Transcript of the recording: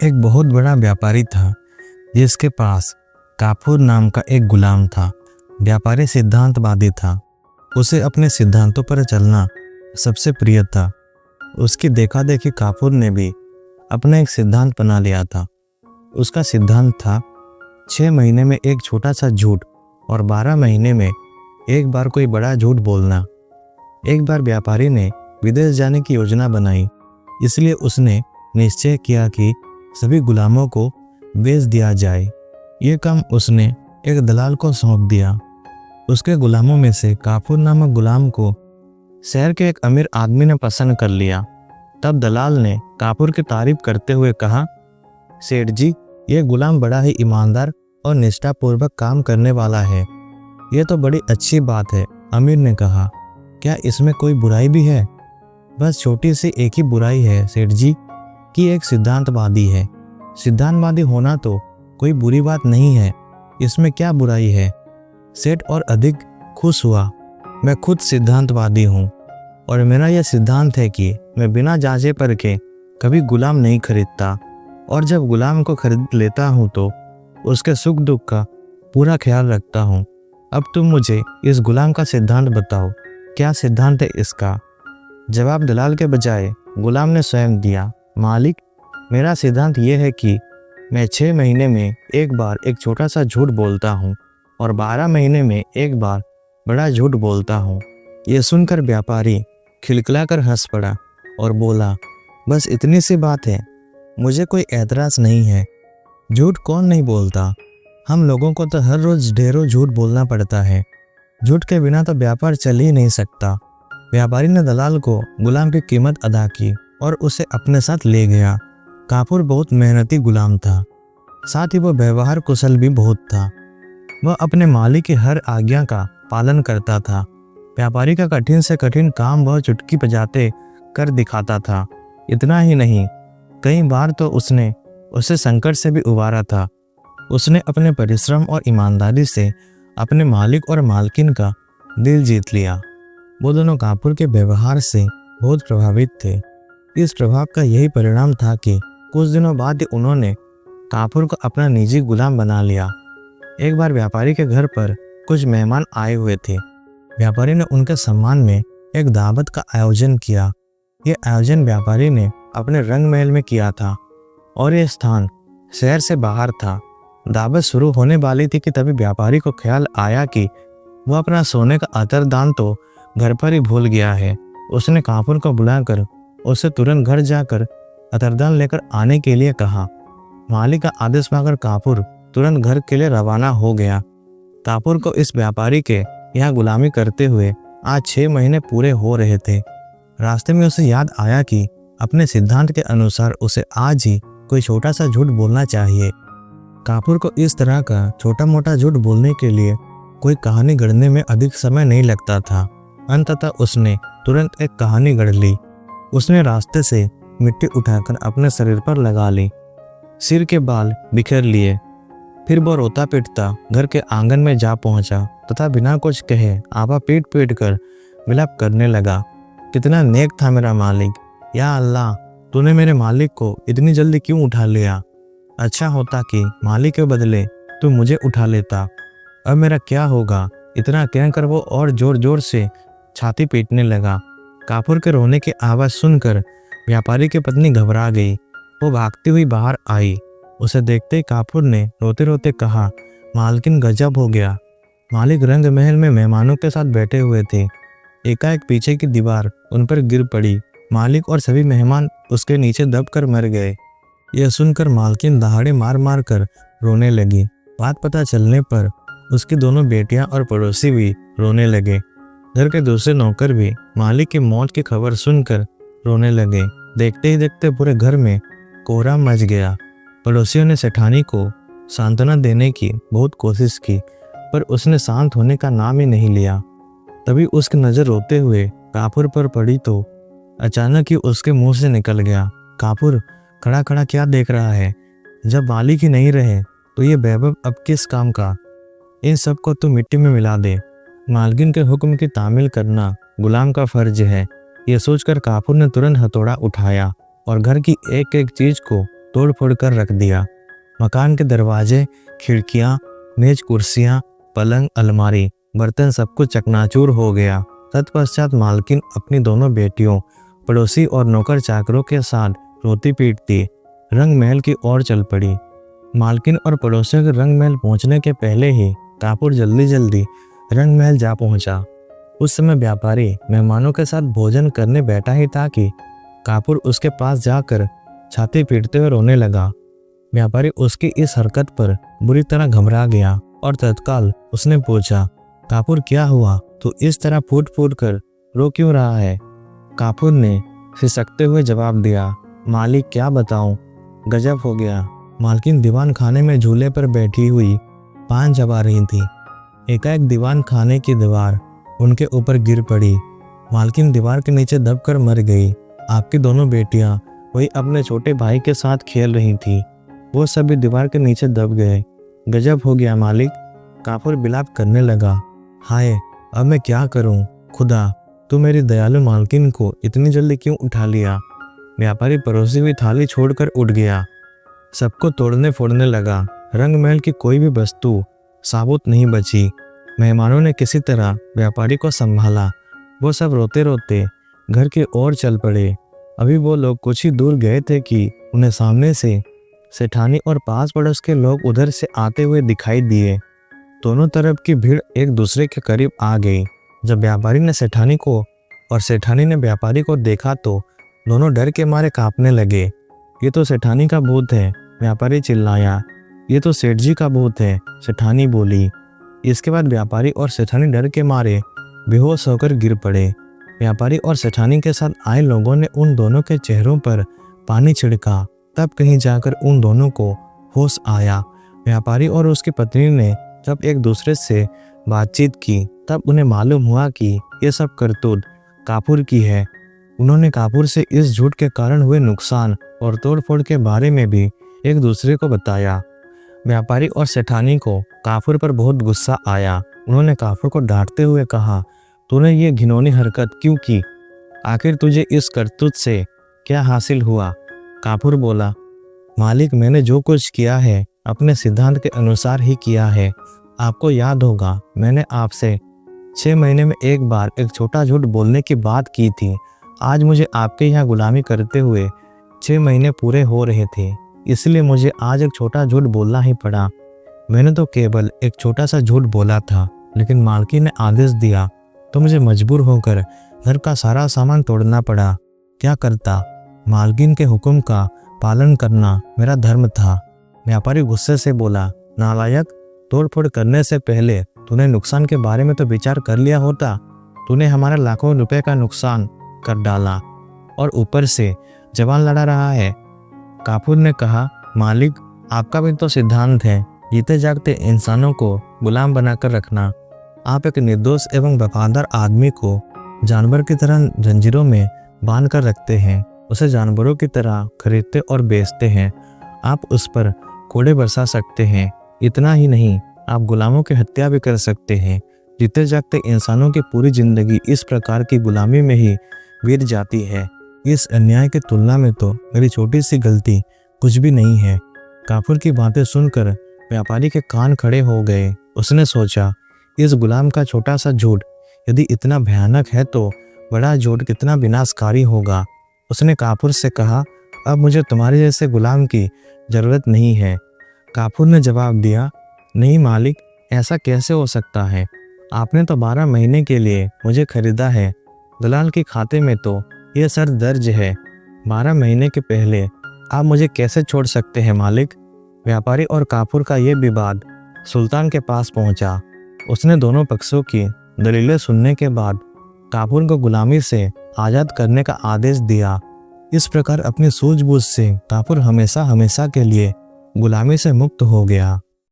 एक बहुत बड़ा व्यापारी था जिसके पास काफूर नाम का एक गुलाम था। व्यापारी सिद्धांतवादी था। उसे अपने सिद्धांतों पर चलना सबसे प्रिय था। उसकी देखा देखी काफूर ने भी अपना एक सिद्धांत बना लिया था। उसका सिद्धांत था 6 महीने में एक छोटा सा झूठ और 12 महीने में एक बार कोई बड़ा झूठ बोलना। एक बार व्यापारी ने विदेश जाने की योजना बनाई, इसलिए उसने निश्चय किया कि सभी गुलामों को बेच दिया जाए। ये काम उसने एक दलाल को सौंप दिया। उसके गुलामों में से काफूर नामक गुलाम को शहर के एक अमीर आदमी ने पसंद कर लिया। तब दलाल ने काफूर की तारीफ करते हुए कहा, सेठ जी, ये गुलाम बड़ा ही ईमानदार और निष्ठापूर्वक काम करने वाला है। ये तो बड़ी अच्छी बात है। अमीर ने कहा, क्या इसमें कोई बुराई भी है? बस छोटी सी एक ही बुराई है सेठ जी, कि एक सिद्धांतवादी है। सिद्धांतवादी होना तो कोई बुरी बात नहीं है, इसमें क्या बुराई है? सेठ और अधिक खुश हुआ। मैं खुद सिद्धांतवादी हूँ और मेरा यह सिद्धांत है कि मैं बिना जांचे परखे कभी गुलाम नहीं खरीदता, और जब गुलाम को खरीद लेता हूँ तो उसके सुख दुख का पूरा ख्याल रखता हूँ। अब तुम मुझे इस गुलाम का सिद्धांत बताओ, क्या सिद्धांत है इसका? जवाब दलाल के बजाय गुलाम ने स्वयं दिया। मालिक, मेरा सिद्धांत यह है कि मैं 6 महीने में एक बार एक छोटा सा झूठ बोलता हूँ और 12 महीने में एक बार बड़ा झूठ बोलता हूँ। यह सुनकर व्यापारी खिलखिलाकर हंस पड़ा और बोला, बस इतनी सी बात है, मुझे कोई एतराज़ नहीं है। झूठ कौन नहीं बोलता? हम लोगों को तो हर रोज़ ढेरों झूठ बोलना पड़ता है। झूठ के बिना तो व्यापार चल ही नहीं सकता। व्यापारी ने दलाल को गुलाम की कीमत अदा की और उसे अपने साथ ले गया। काफूर बहुत मेहनती गुलाम था, साथ ही वह व्यवहार कुशल भी बहुत था। वह अपने मालिक की हर आज्ञा का पालन करता था। व्यापारी का कठिन से कठिन काम वह चुटकी बजाते कर दिखाता था। इतना ही नहीं, कई बार तो उसने उसे संकट से भी उबारा था। उसने अपने परिश्रम और ईमानदारी से अपने मालिक और मालकिन का दिल जीत लिया। वो दोनों काफूर के व्यवहार से बहुत प्रभावित थे। इस प्रभाव का यही परिणाम था कि कुछ दिनों बाद ही उन्होंने काफूर को अपना निजी गुलाम बना लिया। एक बार व्यापारी के घर पर कुछ मेहमान आए हुए थे। व्यापारी ने उनके सम्मान में एक दावत का आयोजन किया। ये आयोजन व्यापारी ने अपने रंग महल में किया था और यह स्थान शहर से बाहर था। दावत शुरू होने वाली थी कि तभी व्यापारी को ख्याल आया कि वह अपना सोने का अतरदान तो घर पर ही भूल गया है। उसने काफूर को बुलाकर उसे तुरंत घर जाकर अतरदान लेकर आने के लिए कहा। मालिक का आदेश पाकर काफूर तुरंत घर के लिए रवाना हो गया। काफूर को इस व्यापारी के यहाँ गुलामी करते हुए आज 6 महीने पूरे हो रहे थे। रास्ते में उसे याद आया कि अपने सिद्धांत के अनुसार उसे आज ही कोई छोटा सा झूठ बोलना चाहिए। काफूर को इस तरह का छोटा मोटा झूठ बोलने के लिए कोई कहानी गढ़ने में अधिक समय नहीं लगता था। अंततः उसने तुरंत एक कहानी गढ़ ली। उसने रास्ते से मिट्टी उठाकर अपने शरीर पर लगा ली, सिर के बाल बिखेर लिए। फिर वो रोता पीटता घर के आंगन में जा पहुंचा तथा बिना कुछ कहे आपा पीट पीट कर विलाप करने लगा। कितना नेक था मेरा मालिक! या अल्लाह, तूने मेरे मालिक को इतनी जल्दी क्यों उठा लिया? अच्छा होता कि मालिक के बदले तू मुझे उठा लेता। अब मेरा क्या होगा? इतना कहकर वो और जोर जोर से छाती पीटने लगा। काफूर के रोने की आवाज़ सुनकर व्यापारी की पत्नी घबरा गई। वो भागती हुई बाहर आई। उसे देखते ही काफूर ने रोते रोते कहा, मालकिन, गजब हो गया। मालिक रंग महल में मेहमानों के साथ बैठे हुए थे। एकाएक पीछे की दीवार उन पर गिर पड़ी। मालिक और सभी मेहमान उसके नीचे दबकर मर गए। यह सुनकर मालकिन दहाड़े मार मार कर रोने लगी। बात पता चलने पर उसकी दोनों बेटियां और पड़ोसी भी रोने लगे। घर के दूसरे नौकर भी मालिक की मौत की खबर सुनकर रोने लगे। देखते ही देखते पूरे घर में कोहराम मच गया। पड़ोसियों ने सेठानी को सांत्वना देने की बहुत कोशिश की, पर उसने शांत होने का नाम ही नहीं लिया। तभी उसकी नज़र रोते हुए काफूर पर पड़ी तो अचानक ही उसके मुंह से निकल गया, काफूर, खड़ा खड़ा क्या देख रहा है? जब मालिक ही नहीं रहे तो ये वैभव अब किस काम का? इन सब को तू मिट्टी में मिला दे। मालकिन के हुक्म की तामील करना गुलाम का फर्ज है। यह सोचकर काफूर ने तुरंत हथौड़ा उठाया और घर की एक एक चीज को तोड़ फोड़ कर रख दिया। मकान के दरवाजे, खिड़कियां, मेज, कुर्सियां, पलंग, अलमारी, बर्तन सब कुछ चकनाचूर हो गया। तत्पश्चात मालकिन अपनी दोनों बेटियों, पड़ोसी और नौकर चाकरों के साथ रोती पीटती रंग महल की ओर चल पड़ी। मालकिन और पड़ोसियों के रंग महल पहुंचने के पहले ही कापुर जल्दी जल्दी रंग महल जा पहुंचा। उस समय व्यापारी मेहमानों के साथ भोजन करने बैठा ही था कि कापुर उसके पास जाकर छाती पीटते हुए रोने लगा। व्यापारी उसकी इस हरकत पर बुरी तरह घबरा गया और तत्काल उसने पूछा, कापुर क्या हुआ? तू इस तरह फूट फूट कर रो क्यों रहा है? कापुर ने सिसकते हुए जवाब दिया, मालिक क्या बताऊं, गजब हो गया। मालकिन दीवान खाने में झूले पर बैठी हुई पान चबा रही थी। एकाएक दीवान खाने की दीवार उनके ऊपर गिर पड़ी। मालकिन दीवार के नीचे दबकर मर गई। आपकी दोनों बेटियां वही अपने छोटे भाई के साथ खेल रही थी, वो सभी दीवार के नीचे दब गए। गजब हो गया मालिक, कापुर बिलाप करने लगा। हाय, अब मैं क्या करूं? खुदा, तू मेरी दयालु मालकिन को इतनी जल्दी क्यों उठा लिया? व्यापारी परोसी हुई थाली छोड़कर उठ गया, सबको तोड़ने फोड़ने लगा। रंग महल की कोई भी वस्तु साबुत नहीं बची। मेहमानों ने किसी तरह व्यापारी को संभाला। वो सब रोते रोते घर की ओर चल पड़े। अभी वो लोग कुछ ही दूर गए थे कि उन्हें सामने से सेठानी और पास पड़ोस के लोग उधर से आते हुए दिखाई दिए। दोनों तरफ की भीड़ एक दूसरे के करीब आ गई। जब व्यापारी ने सेठानी को और सेठानी ने व्यापारी को देखा तो दोनों डर के मारे कांपने लगे। ये तो सेठानी का भूत है, व्यापारी चिल्लाया। ये तो सेठ जी का भूत है, सेठानी बोली। इसके बाद व्यापारी और सेठानी डर के मारे बेहोश होकर गिर पड़े। व्यापारी और सेठानी के साथ आए लोगों ने उन दोनों के चेहरों पर पानी छिड़का। तब कहीं जाकर उन दोनों को होश आया। व्यापारी और उसकी पत्नी ने जब एक दूसरे से बातचीत की तब उन्हें मालूम हुआ कि ये सब करतूत कापुर की है। उन्होंने कापुर से इस झूठ के कारण हुए नुकसान और तोड़फोड़ के बारे में भी एक दूसरे को बताया। व्यापारी और सेठानी को कापुर पर बहुत गुस्सा आया। उन्होंने कापुर को डांटते हुए कहा, तूने ये घिनौनी हरकत क्यों की? आखिर तुझे इस करतूत से क्या हासिल हुआ? कापुर बोला, मालिक, मैंने जो कुछ किया है अपने सिद्धांत के अनुसार ही किया है। आपको याद होगा मैंने आपसे 6 महीने में एक बार एक छोटा झूठ बोलने की बात की थी। आज मुझे आपके यहाँ गुलामी करते हुए 6 महीने पूरे हो रहे थे, इसलिए मुझे आज एक छोटा झूठ बोलना ही पड़ा। मैंने तो केवल एक छोटा सा झूठ बोला था, लेकिन मालकिन ने आदेश दिया तो मुझे मजबूर होकर घर का सारा सामान तोड़ना पड़ा। क्या करता, मालकिन के हुक्म का पालन करना मेरा धर्म था। व्यापारी गुस्से से बोला, नालायक, तोड़फोड़ करने से पहले तूने नुकसान के बारे में तो विचार कर लिया होता। तूने हमारा लाखों रुपए का नुकसान कर डाला और ऊपर से जवान लड़ा रहा है। कापुर ने कहा, मालिक, आपका भी तो सिद्धांत है, जीते जागते इंसानों को गुलाम बनाकर रखना। आप एक निर्दोष एवं वफादार आदमी को जानवर की तरह जंजीरों में बांध कर रखते हैं, उसे जानवरों की तरह खरीदते और बेचते हैं। आप उस पर कोड़े बरसा सकते हैं। इतना ही नहीं, आप गुलामों की हत्या भी कर सकते हैं। जीते जागते इंसानों की पूरी जिंदगी इस प्रकार की गुलामी में ही बीत जाती है। इस अन्याय की तुलना में तो मेरी छोटी सी गलती कुछ भी नहीं है। कापुर की बातें सुनकर व्यापारी के कान खड़े हो गए। उसने सोचा, इस गुलाम का छोटा सा झूठ यदि इतना भयानक है तो बड़ा झूठ कितना विनाशकारी होगा। उसने कापुर से कहा, अब मुझे तुम्हारे जैसे गुलाम की जरूरत नहीं है। कापुर ने जवाब दिया, नहीं मालिक, ऐसा कैसे हो सकता है? आपने तो 12 महीने के लिए मुझे खरीदा है। दलाल के खाते में तो यह शर्त दर्ज है। 12 महीने के पहले आप मुझे कैसे छोड़ सकते हैं मालिक? व्यापारी और कापुर का यह विवाद सुल्तान के पास पहुंचा। उसने दोनों पक्षों की दलीलें सुनने के बाद कापुर को गुलामी से आज़ाद करने का आदेश दिया। इस प्रकार अपनी सूझबूझ से कापुर हमेशा हमेशा के लिए गुलामी से मुक्त हो गया।